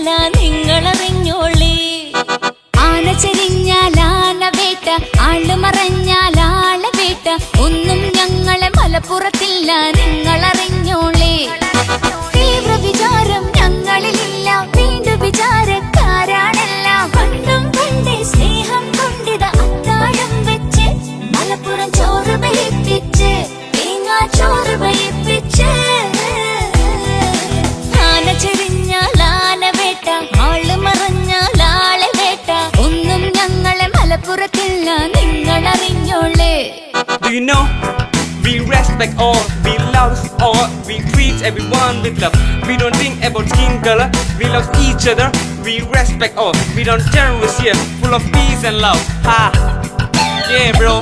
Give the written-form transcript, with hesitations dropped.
മലപ്പുറത്തില്ല നിങ്ങളറിഞ്ഞോളേ. ആന ചെരിഞ്ഞാൽ ആന വേട്ട, ആള് മറഞ്ഞാൽ ആളെ വേട്ട. ഒന്നും ഞങ്ങളെ മലപ്പുറത്തില്ല നിങ്ങളറിഞ്ഞോളേ. തീവ്ര വിചാരം ഞങ്ങളിലില്ല, വീണ്ടും വിചാരക്കാരാണെല്ലാം. പണ്ടും പണ്ടേ സ്നേഹം കൊണ്ടിത അത്താഴം വെച്ച് മലപ്പുറം ചോറ് വയിപ്പിച്ച്, തേങ്ങാ ചോറ് വയിപ്പിച്ച്. ആന ചെരിഞ്ഞാൽ ആന വേട്ട, ആള് മറഞ്ഞാൽ ആളെ വേട്ട. ഒന്നും ഞങ്ങളെ മലപ്പുറത്തില്ല നിങ്ങളറിഞ്ഞോളേ. Do you know? We respect all, we love all, we treat everyone with love. We don't think about skin color, we love each other. We respect all, we don't terrorists here, full of peace and love. Ha! Yeah, bro.